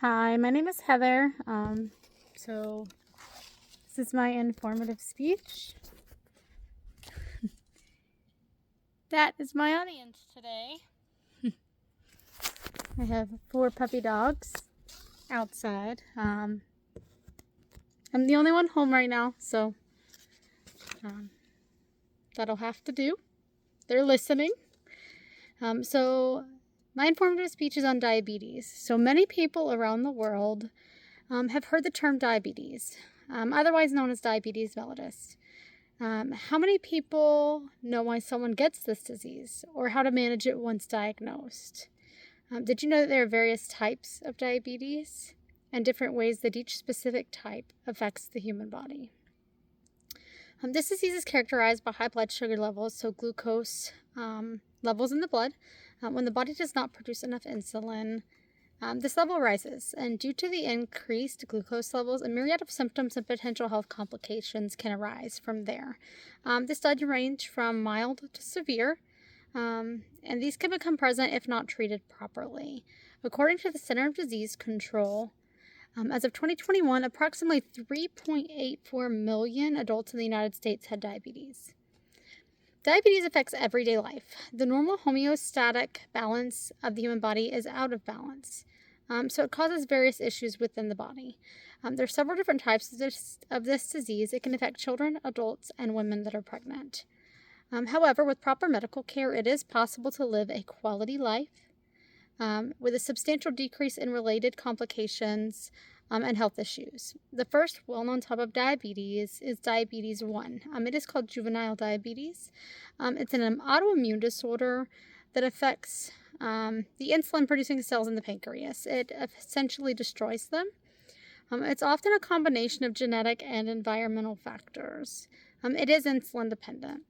Hi, my name is Heather. So this is my informative speech. That is my audience today. I have 4 puppy dogs outside. I'm the only one home right now, so that'll have to do. They're listening. So my informative speech is on diabetes. So many people around the world have heard the term diabetes, otherwise known as diabetes mellitus. How many people know why someone gets this disease or how to manage it once diagnosed? Did you know that there are various types of diabetes and different ways that each specific type affects the human body? This disease is characterized by high blood sugar levels, so glucose levels in the blood. When the body does not produce enough insulin, this level rises, and due to the increased glucose levels, a myriad of symptoms and potential health complications can arise from there. This does range from mild to severe, and these can become present if not treated properly. According to the Center of Disease Control, as of 2021, approximately 3.84 million adults in the United States had diabetes. Diabetes affects everyday life. The normal homeostatic balance of the human body is out of balance. So it causes various issues within the body. There are several different types of this disease. It can affect children, adults, and women that are pregnant. However, with proper medical care, it is possible to live a quality life with a substantial decrease in related complications and health issues. The first well-known type of diabetes is diabetes 1. It is called juvenile diabetes. It's an autoimmune disorder that affects the insulin-producing cells in the pancreas. It essentially destroys them. It's often a combination of genetic and environmental factors. It is insulin dependent.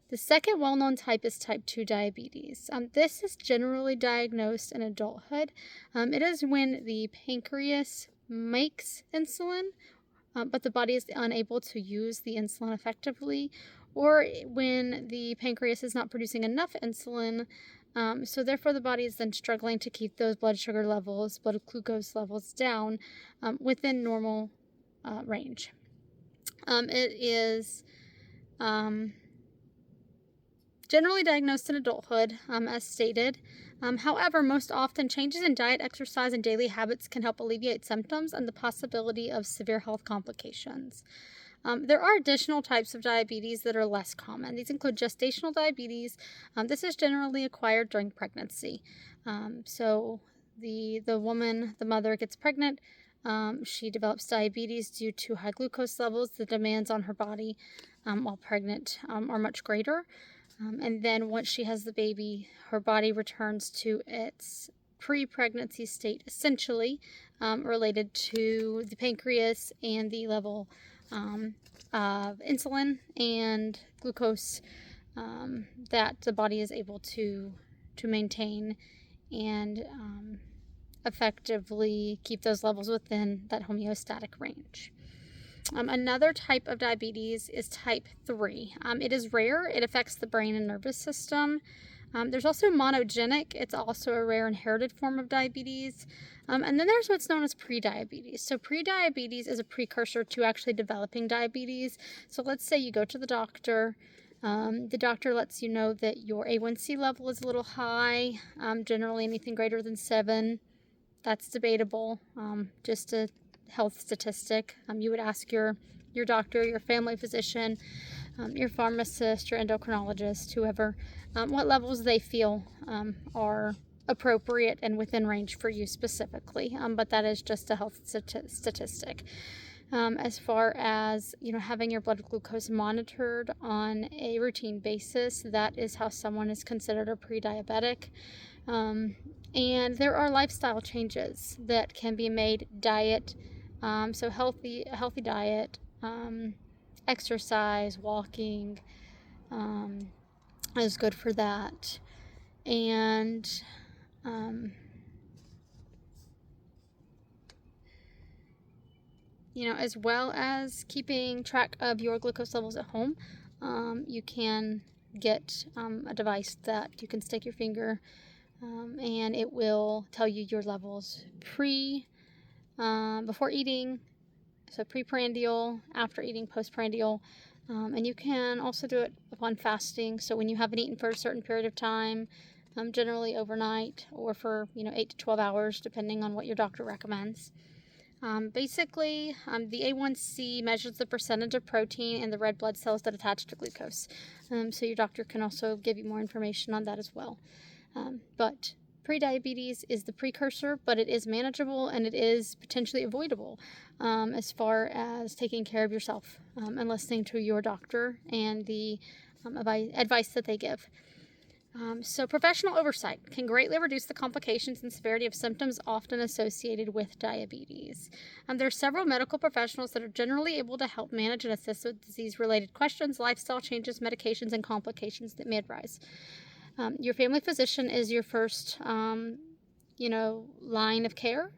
The second well-known type is type 2 diabetes. This is generally diagnosed in adulthood. It is when the pancreas makes insulin, but the body is unable to use the insulin effectively, or when the pancreas is not producing enough insulin, so therefore the body is then struggling to keep those blood sugar levels, blood glucose levels down within normal range. It is generally diagnosed in adulthood, as stated. However, most often, changes in diet, exercise, and daily habits can help alleviate symptoms and the possibility of severe health complications. There are additional types of diabetes that are less common. These include gestational diabetes. This is generally acquired during pregnancy. So the woman, the mother, gets pregnant. She develops diabetes due to high glucose levels. The demands on her body while pregnant are much greater. And then once she has the baby, her body returns to its pre-pregnancy state, essentially related to the pancreas and the level of insulin and glucose that the body is able to maintain and effectively keep those levels within that homeostatic range. Another type of diabetes is type 3. It is rare. It affects the brain and nervous system. There's also monogenic. It's also a rare inherited form of diabetes. And then there's what's known as prediabetes. So prediabetes is a precursor to actually developing diabetes. So let's say you go to the doctor. The doctor lets you know that your A1C level is a little high, generally anything greater than 7. That's debatable. Just a health statistic. You would ask your doctor, your family physician, your pharmacist, your endocrinologist, whoever, what levels they feel are appropriate and within range for you specifically. But that is just a health statistic. As far as having your blood glucose monitored on a routine basis, that is how someone is considered a pre-diabetic. And there are lifestyle changes that can be made. Diet, so a healthy diet, exercise, walking is good for that. And as well as keeping track of your glucose levels at home, you can get a device that you can stick your finger and it will tell you your levels pre before eating, so preprandial, after eating, postprandial. And you can also do it upon fasting. So when you haven't eaten for a certain period of time, generally overnight or for 8 to 12 hours, depending on what your doctor recommends. Basically, the A1C measures the percentage of protein in the red blood cells that attach to glucose. So your doctor can also give you more information on that as well. But prediabetes is the precursor, but it is manageable and it is potentially avoidable as far as taking care of yourself and listening to your doctor and the advice that they give. So professional oversight can greatly reduce the complications and severity of symptoms often associated with diabetes. There are several medical professionals that are generally able to help manage and assist with disease-related questions, lifestyle changes, medications, and complications that may arise. Your family physician is your first, line of care.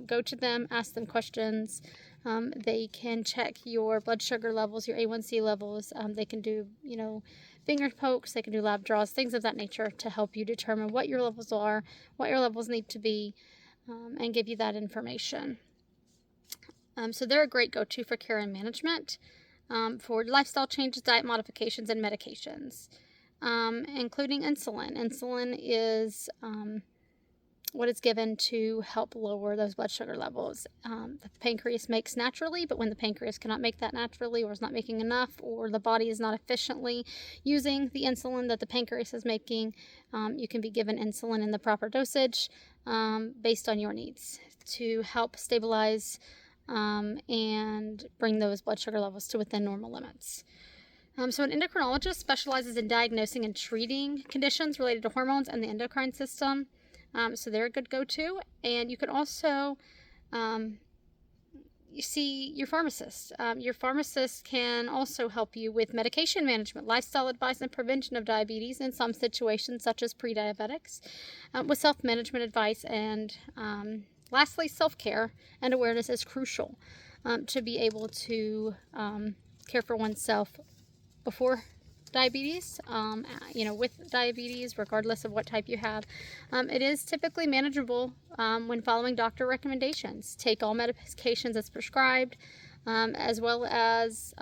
Go to them, ask them questions. They can check your blood sugar levels, your A1C levels. They can do, finger pokes, they can do lab draws, things of that nature to help you determine what your levels are, what your levels need to be, and give you that information. So they're a great go-to for care and management, for lifestyle changes, diet modifications, and medications, including insulin. Insulin is what is given to help lower those blood sugar levels. The pancreas makes naturally, but when the pancreas cannot make that naturally or is not making enough, or the body is not efficiently using the insulin that the pancreas is making, you can be given insulin in the proper dosage based on your needs to help stabilize and bring those blood sugar levels to within normal limits. So an endocrinologist specializes in diagnosing and treating conditions related to hormones and the endocrine system. So they're a good go-to. And you can also see your pharmacist. Your pharmacist can also help you with medication management, lifestyle advice, and prevention of diabetes in some situations, such as pre-diabetics, with self-management advice. And lastly, self-care and awareness is crucial to be able to care for oneself before diabetes, with diabetes, regardless of what type you have. It is typically manageable when following doctor recommendations. Take all medications as prescribed, as well as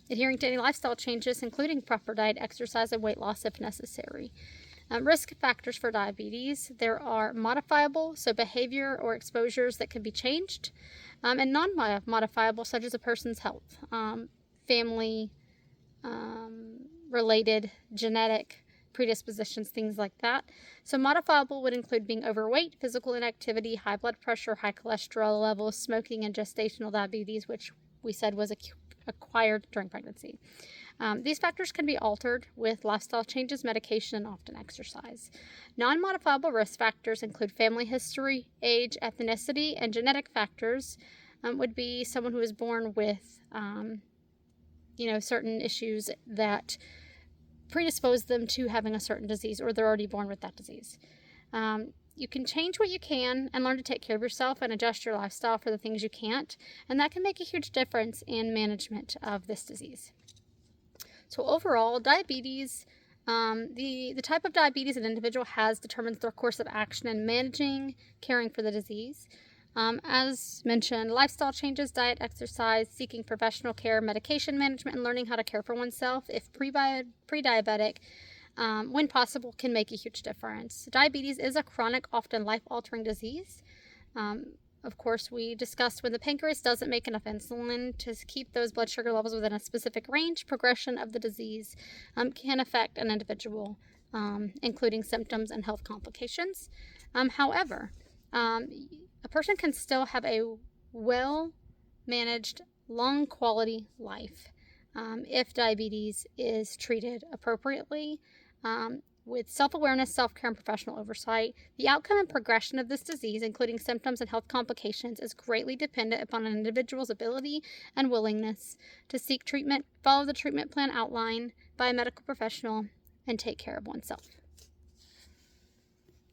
adhering to any lifestyle changes, including proper diet, exercise, and weight loss if necessary. Risk factors for diabetes. There are modifiable, so behavior or exposures that can be changed, and non-modifiable, such as a person's health, family, related genetic predispositions, things like that. So modifiable would include being overweight, physical inactivity, high blood pressure, high cholesterol levels, smoking, and gestational diabetes, which we said was acquired during pregnancy. These factors can be altered with lifestyle changes, medication, and often exercise. Non-modifiable risk factors include family history, age, ethnicity, and genetic factors. Would be someone who is born with certain issues that predispose them to having a certain disease, or they're already born with that disease. You can change what you can and learn to take care of yourself and adjust your lifestyle for the things you can't, and that can make a huge difference in management of this disease. So overall, diabetes, the type of diabetes an individual has determines their course of action in managing, caring for the disease. As mentioned, lifestyle changes, diet, exercise, seeking professional care, medication management, and learning how to care for oneself if pre-diabetic, when possible, can make a huge difference. Diabetes is a chronic, often life-altering disease. Of course, we discussed when the pancreas doesn't make enough insulin to keep those blood sugar levels within a specific range, progression of the disease can affect an individual, including symptoms and health complications. However, a person can still have a well-managed, long-quality life if diabetes is treated appropriately with self-awareness, self-care, and professional oversight. The outcome and progression of this disease, including symptoms and health complications, is greatly dependent upon an individual's ability and willingness to seek treatment, follow the treatment plan outlined by a medical professional, and take care of oneself.